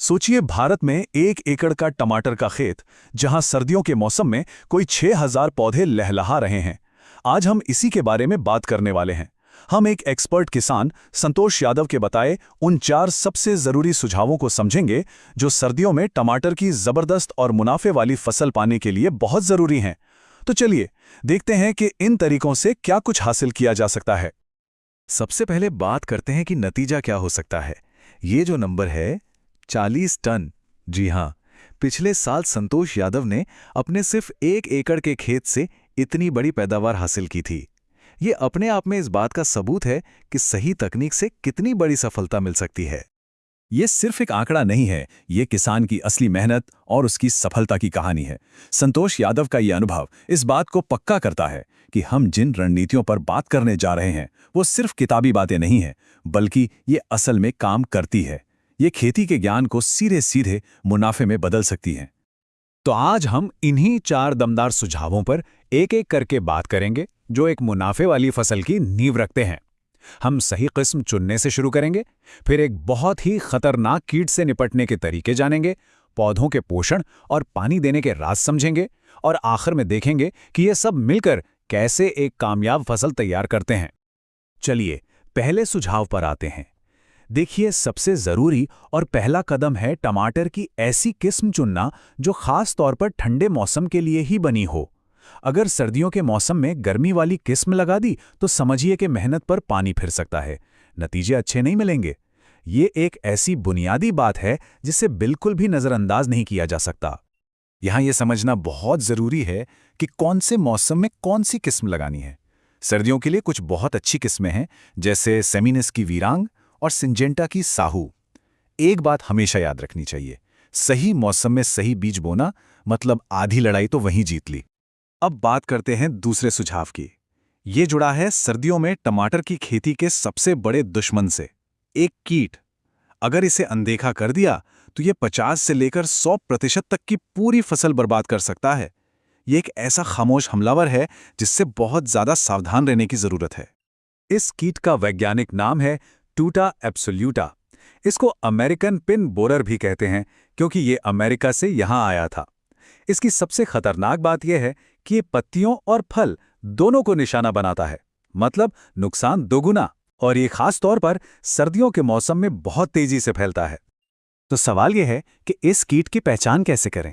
सोचिए भारत में 1 एकड़ का टमाटर का खेत, जहां सर्दियों के मौसम में कोई 6000 पौधे लहलहा रहे हैं। आज हम इसी के बारे में बात करने वाले हैं। हम एक एक्सपर्ट किसान संतोष यादव के बताए उन 4 सबसे जरूरी सुझावों को समझेंगे, जो सर्दियों में टमाटर की जबरदस्त और मुनाफे वाली फसल पाने के लिए बहुत जरूरी हैं। तो चलिए देखते हैं कि इन तरीकों से क्या कुछ हासिल किया जा सकता है। सबसे पहले बात करते हैं कि नतीजा क्या हो सकता है। ये जो नंबर है 40 टन, जी हाँ, पिछले साल संतोष यादव ने अपने सिर्फ 1 एकड़ के खेत से इतनी बड़ी पैदावार हासिल की थी। ये अपने आप में इस बात का सबूत है कि सही तकनीक से कितनी बड़ी सफलता मिल सकती है। ये सिर्फ एक आंकड़ा नहीं है, ये किसान की असली मेहनत और उसकी सफलता की कहानी है। संतोष यादव का ये अनुभव इस बात को पक्का करता है कि हम जिन रणनीतियों पर बात करने जा रहे हैं वो सिर्फ किताबी बातें नहीं हैं, बल्कि ये असल में काम करती है। ये खेती के ज्ञान को सीधे सीधे मुनाफे में बदल सकती हैं। तो आज हम इन्हीं 4 दमदार सुझावों पर एक एक करके बात करेंगे, जो एक मुनाफे वाली फसल की नींव रखते हैं। हम सही किस्म चुनने से शुरू करेंगे, फिर एक बहुत ही खतरनाक कीट से निपटने के तरीके जानेंगे, पौधों के पोषण और पानी देने के राज समझेंगे, और आखिर में देखेंगे कि ये सब मिलकर कैसे एक कामयाब फसल तैयार करते हैं। चलिए पहले सुझाव पर आते हैं। देखिए, सबसे जरूरी और पहला कदम है टमाटर की ऐसी किस्म चुनना जो खास तौर पर ठंडे मौसम के लिए ही बनी हो। अगर सर्दियों के मौसम में गर्मी वाली किस्म लगा दी तो समझिए कि मेहनत पर पानी फिर सकता है, नतीजे अच्छे नहीं मिलेंगे। ये एक ऐसी बुनियादी बात है जिसे बिल्कुल भी नजरअंदाज नहीं किया जा सकता। यहाँ ये समझना बहुत जरूरी है कि कौन से मौसम में कौन सी किस्म लगानी है। सर्दियों के लिए कुछ बहुत अच्छी किस्में हैं, जैसे सेमिनस की वीरांग और सिंजेंटा की साहू। एक बात हमेशा याद रखनी चाहिए, सही मौसम में सही बीज बोना, मतलब आधी लड़ाई तो वहीं जीत ली। अब बात करते हैं दूसरे सुझाव की। ये जुड़ा है सर्दियों में टमाटर की खेती के सबसे बड़े दुश्मन से, एक कीट। अगर इसे अनदेखा कर दिया तो ये 50 से लेकर 100% तक की पूरी फसल बर्बाद कर सकता है। ये एक ऐसा खामोश हमलावर है जिससे बहुत ज्यादा सावधान रहने की जरूरत है। इस कीट का वैज्ञानिक नाम है टूटा एब्सोल्यूटा। इसको अमेरिकन पिन बोरर भी कहते हैं, क्योंकि ये अमेरिका से यहां आया था। इसकी सबसे खतरनाक बात यह है कि ये पत्तियों और फल दोनों को निशाना बनाता है, मतलब नुकसान दोगुना, और ये खास तौर पर सर्दियों के मौसम में बहुत तेजी से फैलता है। तो सवाल यह है कि इस कीट की पहचान कैसे करें।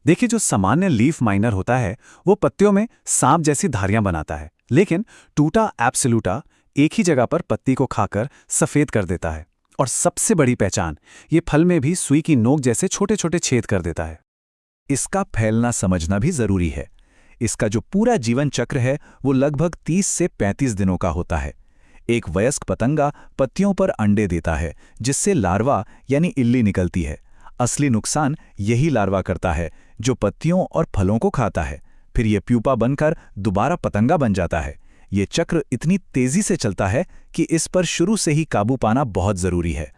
देखिए, जो सामान्य लीफ माइनर होता है वो पत्तियों में सांप जैसी धारियां बनाता है, लेकिन टूटा एब्सोल्यूटा एक ही जगह पर पत्ती को खाकर सफेद कर देता है। और सबसे बड़ी पहचान, ये फल में भी सुई की नोक जैसे छोटे छोटे छेद कर देता है। इसका फैलना समझना भी जरूरी है। इसका जो पूरा जीवन चक्र है वो लगभग 30 से 35 दिनों का होता है। एक वयस्क पतंगा पत्तियों पर अंडे देता है, जिससे लार्वा यानी इल्ली निकलती है। असली नुकसान यही लार्वा करता है, जो पत्तियों और फलों को खाता है। फिर ये प्यूपा बनकर दोबारा पतंगा बन जाता है। ये चक्र इतनी तेजी से चलता है कि इस पर शुरू से ही काबू पाना बहुत जरूरी है।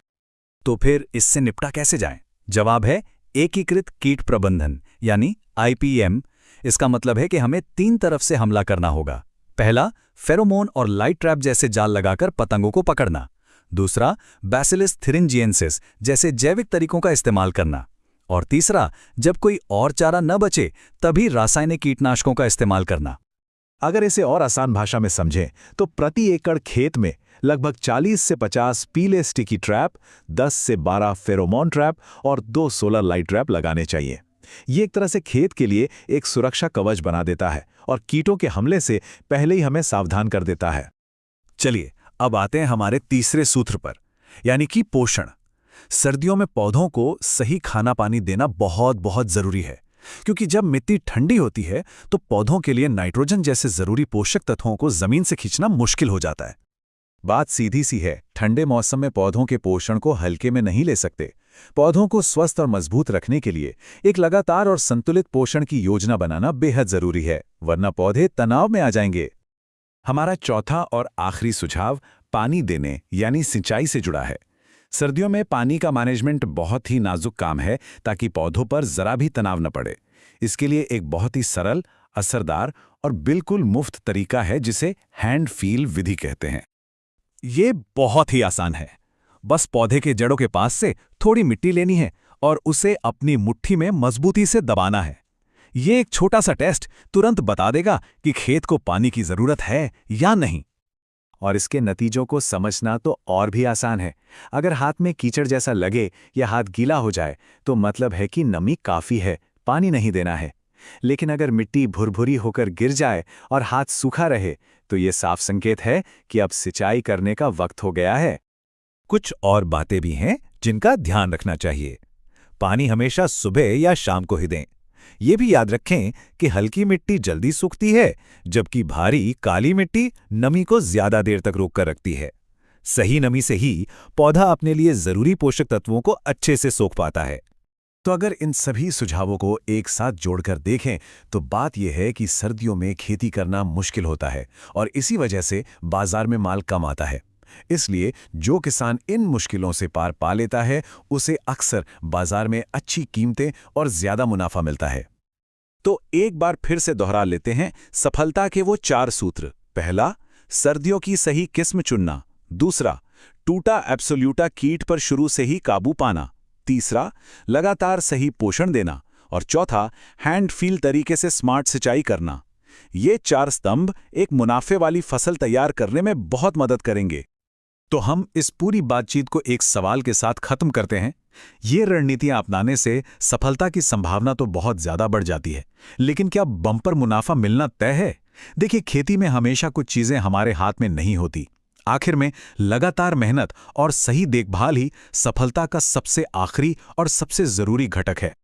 तो फिर इससे निपटा कैसे जाएं? जवाब है एकीकृत कीट प्रबंधन, यानी IPM। इसका मतलब है कि हमें 3 तरफ से हमला करना होगा। पहला, फेरोमोन और लाइट ट्रैप जैसे जाल लगाकर पतंगों को पकड़ना। दूसरा, बैसिलस थ्रिंजिएंसिस जैसे जैविक तरीकों का इस्तेमाल करना। और तीसरा, जब कोई और चारा न बचे तभी रासायनिक कीटनाशकों का इस्तेमाल करना। अगर इसे और आसान भाषा में समझें तो प्रति एकड़ खेत में लगभग 40 से 50 पीले स्टिकी ट्रैप, 10 से 12 फेरोमोन ट्रैप और 2 सोलर लाइट ट्रैप लगाने चाहिए। ये एक तरह से खेत के लिए एक सुरक्षा कवच बना देता है और कीटों के हमले से पहले ही हमें सावधान कर देता है। चलिए अब आते हैं हमारे तीसरे सूत्र पर, यानी कि पोषण। सर्दियों में पौधों को सही खाना पानी देना बहुत बहुत जरूरी है, क्योंकि जब मिट्टी ठंडी होती है तो पौधों के लिए नाइट्रोजन जैसे जरूरी पोषक तत्वों को जमीन से खींचना मुश्किल हो जाता है। बात सीधी सी है, ठंडे मौसम में पौधों के पोषण को हल्के में नहीं ले सकते। पौधों को स्वस्थ और मजबूत रखने के लिए एक लगातार और संतुलित पोषण की योजना बनाना बेहद जरूरी है, वरना पौधे तनाव में आ जाएंगे। हमारा चौथा और आखिरी सुझाव पानी देने यानी सिंचाई से जुड़ा है। सर्दियों में पानी का मैनेजमेंट बहुत ही नाजुक काम है, ताकि पौधों पर जरा भी तनाव न पड़े। इसके लिए एक बहुत ही सरल, असरदार और बिल्कुल मुफ्त तरीका है, जिसे हैंड फील विधि कहते हैं। ये बहुत ही आसान है। बस पौधे के जड़ों के पास से थोड़ी मिट्टी लेनी है और उसे अपनी मुट्ठी में मजबूती से दबाना है। ये एक छोटा सा टेस्ट तुरंत बता देगा कि खेत को पानी की जरूरत है या नहीं। और इसके नतीजों को समझना तो और भी आसान है। अगर हाथ में कीचड़ जैसा लगे या हाथ गीला हो जाए तो मतलब है कि नमी काफी है, पानी नहीं देना है। लेकिन अगर मिट्टी भुरभुरी होकर गिर जाए और हाथ सूखा रहे तो ये साफ संकेत है कि अब सिंचाई करने का वक्त हो गया है। कुछ और बातें भी हैं जिनका ध्यान रखना चाहिए। पानी हमेशा सुबह या शाम को ही दें। ये भी याद रखें कि हल्की मिट्टी जल्दी सूखती है, जबकि भारी काली मिट्टी नमी को ज्यादा देर तक रोक कर रखती है। सही नमी से ही पौधा अपने लिए जरूरी पोषक तत्वों को अच्छे से सोख पाता है। तो अगर इन सभी सुझावों को एक साथ जोड़कर देखें तो बात यह है कि सर्दियों में खेती करना मुश्किल होता है और इसी वजह से बाजार में माल कम आता है। इसलिए जो किसान इन मुश्किलों से पार पा लेता है उसे अक्सर बाजार में अच्छी कीमतें और ज्यादा मुनाफा मिलता है। तो एक बार फिर से दोहरा लेते हैं सफलता के वो 4 सूत्र। पहला, सर्दियों की सही किस्म चुनना। दूसरा, टूटा एब्सोल्यूटा कीट पर शुरू से ही काबू पाना। तीसरा, लगातार सही पोषण देना। और चौथा, हैंड फील तरीके से स्मार्ट सिंचाई करना। ये 4 स्तंभ एक मुनाफे वाली फसल तैयार करने में बहुत मदद करेंगे। तो हम इस पूरी बातचीत को एक सवाल के साथ खत्म करते हैं। ये रणनीतियां अपनाने से सफलता की संभावना तो बहुत ज्यादा बढ़ जाती है, लेकिन क्या बम्पर मुनाफा मिलना तय है? देखिए, खेती में हमेशा कुछ चीजें हमारे हाथ में नहीं होती। आखिर में लगातार मेहनत और सही देखभाल ही सफलता का सबसे आखिरी और सबसे जरूरी घटक है।